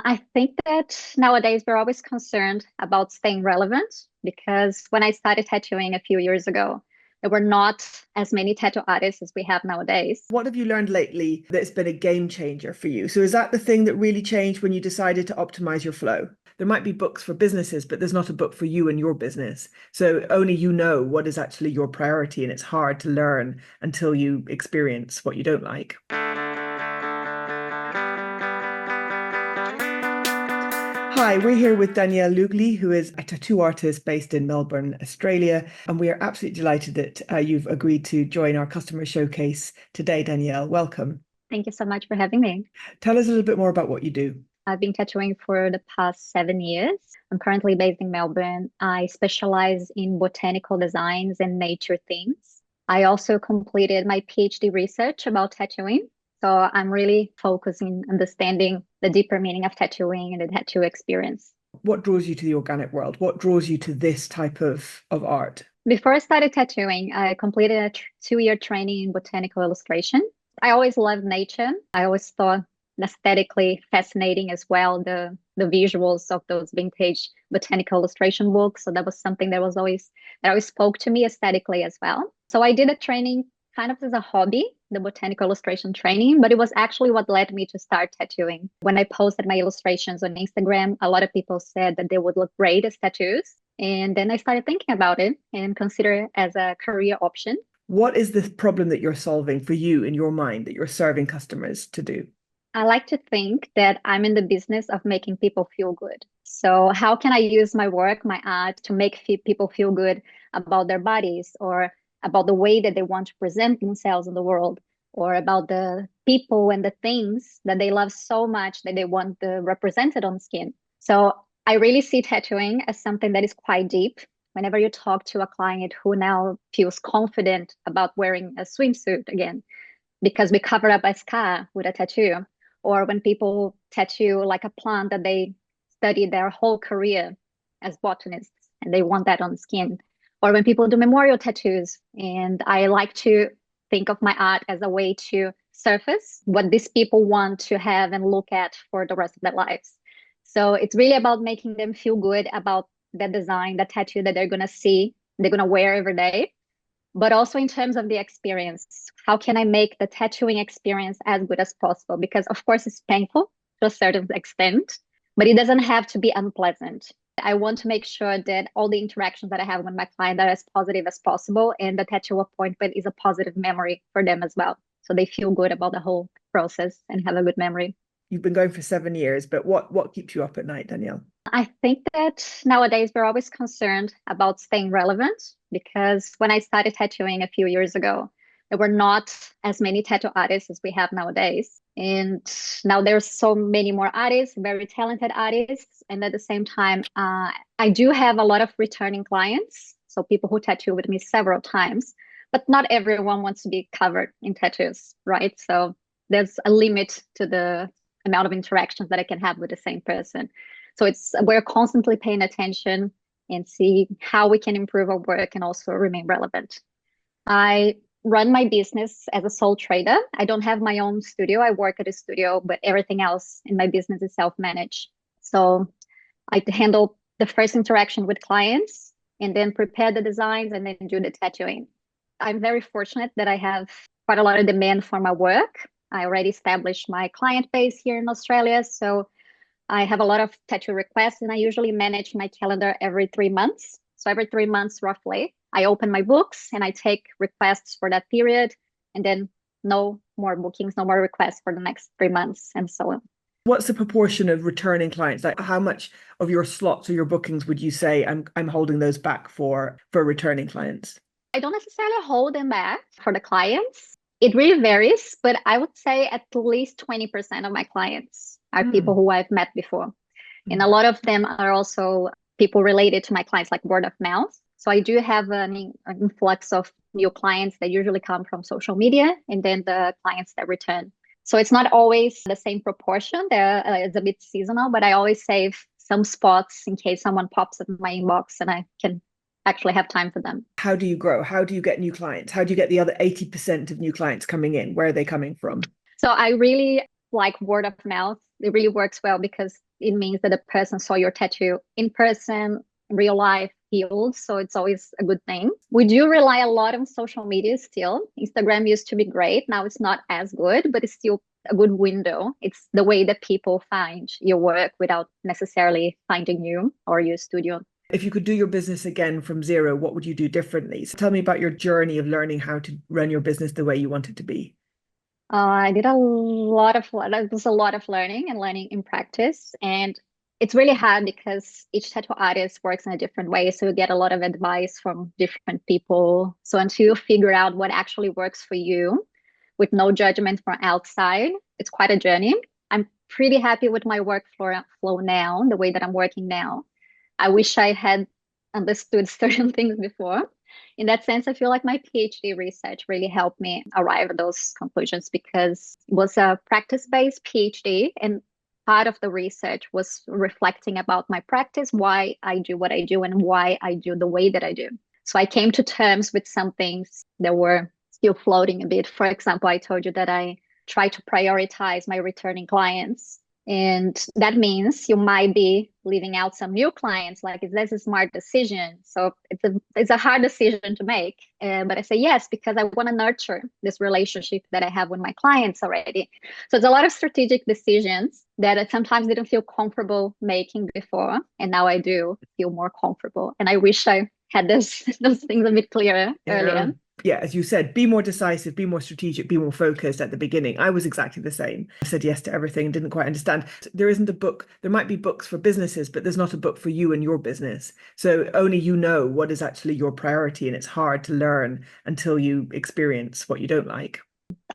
I think that nowadays we're always concerned about staying relevant because when I started tattooing a few years ago, there were not as many tattoo artists as we have nowadays. What have you learned lately that's been a game changer for you? So, is that the thing that really changed when you decided to optimize your flow? There might be books for businesses, but there's not a book for you and your business. So, only you know what is actually your priority, and it's hard to learn until you experience what you don't like. Hi, we're here with Daniele Lugli, who is a tattoo artist based in Melbourne, Australia. And we are absolutely delighted that you've agreed to join our customer showcase today, Danielle. Welcome. Thank you so much for having me. Tell us a little bit more about what you do. I've been tattooing for the past 7 years. I'm currently based in Melbourne. I specialize in botanical designs and nature themes. I also completed my PhD research about tattooing. So I'm really focusing on understanding the deeper meaning of tattooing and the tattoo experience. What draws you to the organic world? What draws you to this type of art? Before I started tattooing, I completed a 2 year training in botanical illustration. I always loved nature. I always thought aesthetically fascinating as well, the visuals of those vintage botanical illustration books. So that was something that always spoke to me aesthetically as well. So I did a training kind of as a hobby, the botanical illustration training, but it was actually what led me to start tattooing. When I posted my illustrations on Instagram, a lot of people said that they would look great as tattoos. And then I started thinking about it and consider it as a career option. What is the problem that you're solving for you in your mind that you're serving customers to do? I like to think that I'm in the business of making people feel good. So, how can I use my work, my art, to make people feel good about their bodies or about the way that they want to present themselves in the world or about the people and the things that they love so much that they want represented on skin? So, I really see tattooing as something that is quite deep. Whenever you talk to a client who now feels confident about wearing a swimsuit again, because we cover up a scar with a tattoo, or when people tattoo like a plant that they studied their whole career as botanists and they want that on skin, or when people do memorial tattoos. And I like to think of my art as a way to surface what these people want to have and look at for the rest of their lives. So it's really about making them feel good about the design, the tattoo that they're going to see, they're going to wear every day, but also in terms of the experience. How can I make the tattooing experience as good as possible? Because, of course, it's painful to a certain extent, but it doesn't have to be unpleasant. I want to make sure that all the interactions that I have with my client are as positive as possible, and the tattoo appointment is a positive memory for them as well. So they feel good about the whole process and have a good memory. You've been going for 7 years, but what keeps you up at night, Danielle? I think that nowadays we're always concerned about staying relevant because when I started tattooing a few years ago, there were not as many tattoo artists as we have nowadays. And now there's so many more artists, very talented artists. And at the same time, I do have a lot of returning clients. So people who tattoo with me several times, but not everyone wants to be covered in tattoos, right? So there's a limit to the amount of interactions that I can have with the same person. So we're constantly paying attention and see how we can improve our work and also remain relevant. I run my business as a sole trader. I don't have my own studio. I work at a studio, but everything else in my business is self-managed. So I handle the first interaction with clients and then prepare the designs and then do the tattooing. I'm very fortunate that I have quite a lot of demand for my work. I already established my client base here in Australia. So I have a lot of tattoo requests and I usually manage my calendar every 3 months. So every 3 months, roughly, I open my books and I take requests for that period and then no more bookings, no more requests for the next 3 months and so on. What's the proportion of returning clients? Like how much of your slots or your bookings would you say I'm holding those back for returning clients? I don't necessarily hold them back for the clients. It really varies, but I would say at least 20% of my clients are people Mm. who I've met before. And a lot of them are also people related to my clients, like word of mouth. So I do have an influx of new clients that usually come from social media and then the clients that return. So it's not always the same proportion. It's a bit seasonal, but I always save some spots in case someone pops up in my inbox and I can actually have time for them. How do you grow? How do you get new clients? How do you get the other 80% of new clients coming in? Where are they coming from? So I really like word of mouth it really works well because it means that the person saw your tattoo in person, real life, healed. So it's always a good thing. We do rely a lot on social media still. Instagram used to be great. Now it's not as good, but it's still a good window. It's the way that people find your work without necessarily finding you or your studio. If you could do your business again from zero, what would you do differently? So tell me about your journey of learning how to run your business the way you want it to be. I did a lot of, it was a lot of learning and learning in practice. And it's really hard because each tattoo artist works in a different way. So you get a lot of advice from different people. So until you figure out what actually works for you with no judgment from outside, it's quite a journey. I'm pretty happy with my workflow flow now, the way that I'm working now. I wish I had understood certain things before. In that sense, I feel like my PhD research really helped me arrive at those conclusions because it was a practice-based PhD, and part of the research was reflecting about my practice, why I do what I do, and why I do the way that I do. So I came to terms with some things that were still floating a bit. For example, I told you that I try to prioritize my returning clients. And that means you might be leaving out some new clients. Like, is this a smart decision? So it's a hard decision to make. But I say yes, because I want to nurture this relationship that I have with my clients already. So it's a lot of strategic decisions that I sometimes didn't feel comfortable making before. And now I do feel more comfortable. And I wish I had those things a bit clearer earlier. Yeah, as you said, be more decisive, be more strategic, be more focused at the beginning. I was exactly the same. I said yes to everything, didn't quite understand. There isn't a book. There might be books for businesses, but there's not a book for you and your business. So only you know what is actually your priority, and it's hard to learn until you experience what you don't like.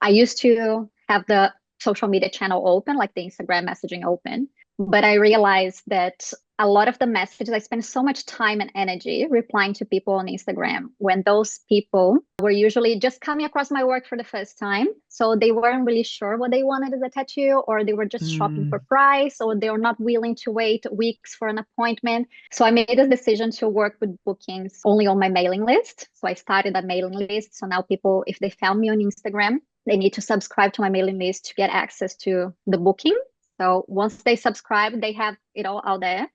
I used to have the social media channel open, like the Instagram messaging open. But I realized that a lot of the messages, I spend so much time and energy replying to people on Instagram when those people were usually just coming across my work for the first time. So they weren't really sure what they wanted as a tattoo, or they were just shopping for price, or they were not willing to wait weeks for an appointment. So I made a decision to work with bookings only on my mailing list. So I started a mailing list. So now people, if they found me on Instagram, they need to subscribe to my mailing list to get access to the booking. So once they subscribe, they have it all out there.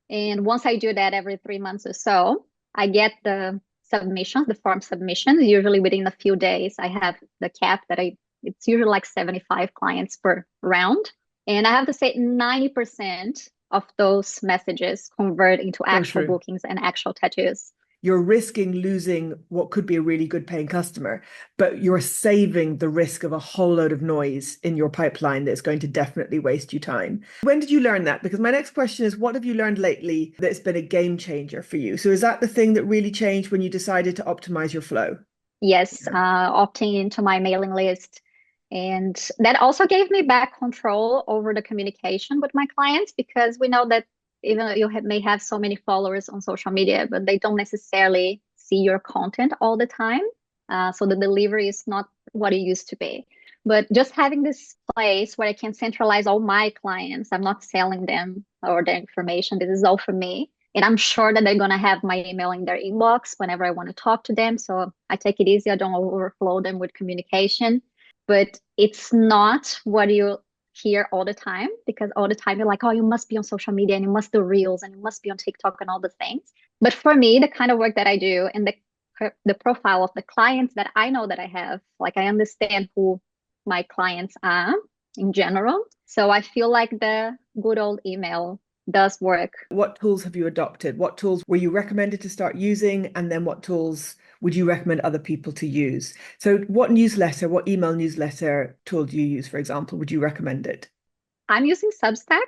And once I do that every 3 months or so, I get the submissions, the form submissions. Usually within a few days, I have the cap that it's usually like 75 clients per round. And I have to say 90% of those messages convert into actual bookings and actual tattoos. You're risking losing what could be a really good paying customer, but you're saving the risk of a whole load of noise in your pipeline that's going to definitely waste you time. When did you learn that? Because my next question is, what have you learned lately that's been a game changer for you? So is that the thing that really changed when you decided to optimize your flow? Yes, opting into my mailing list. And that also gave me back control over the communication with my clients, because we know that even though you may have so many followers on social media, but they don't necessarily see your content all the time. So the delivery is not what it used to be. But just having this place where I can centralize all my clients, I'm not selling them or their information. This is all for me. And I'm sure that they're going to have my email in their inbox whenever I want to talk to them. So I take it easy. I don't overflow them with communication. But it's not what you hear all the time, because all the time you're like, oh, you must be on social media and you must do reels and you must be on TikTok and all the things. But for me, the kind of work that I do and the profile of the clients that I know that I have, like I understand who my clients are in general. So I feel like the good old email does work. What tools have you adopted? What tools were you recommended to start using? And then what tools would you recommend other people to use? So what email newsletter tool do you use, for example? Would you recommend it? I'm using Substack.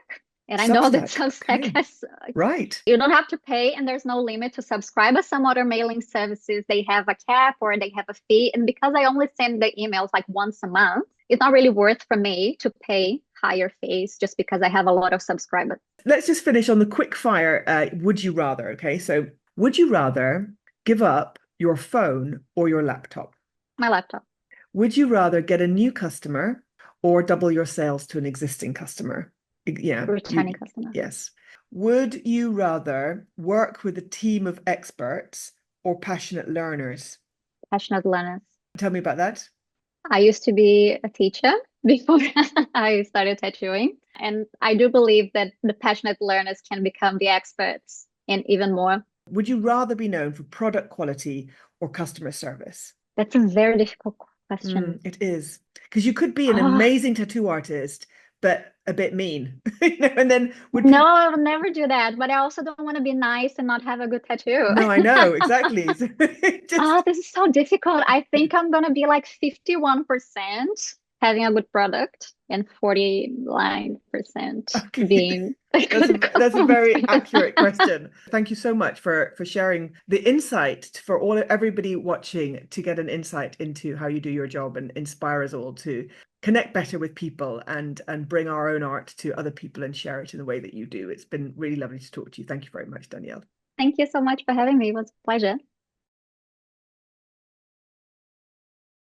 And I know that Substack has, right. You don't have to pay and there's no limit to subscribe. But some other mailing services, they have a cap or they have a fee. And because I only send the emails like once a month, it's not really worth for me to pay higher fees just because I have a lot of subscribers. Let's just finish on the quick fire. Would you rather? Okay, so would you rather give up your phone or your laptop? My laptop. Would you rather get a new customer or double your sales to an existing customer? Yeah. Returning customer. Yes. Would you rather work with a team of experts or passionate learners? Passionate learners. Tell me about that. I used to be a teacher before I started tattooing. And I do believe that the passionate learners can become the experts and even more. Would you rather be known for product quality or customer service? That's a very difficult question. It is. Because you could be an Oh, amazing tattoo artist, but a bit mean. And then would no, people I would never do that. But I also don't want to be nice and not have a good tattoo. No, I know, exactly. So Ah, just this is so difficult. I think I'm gonna be like 51% having a good product and 49% okay. being a That's a good that's a very customer. accurate question. Thank you so much for sharing the insight for everybody watching to get an insight into how you do your job and inspire us all to connect better with people and bring our own art to other people and share it in the way that you do. It's been really lovely to talk to you. Thank you very much, Danielle. Thank you so much for having me. It was a pleasure.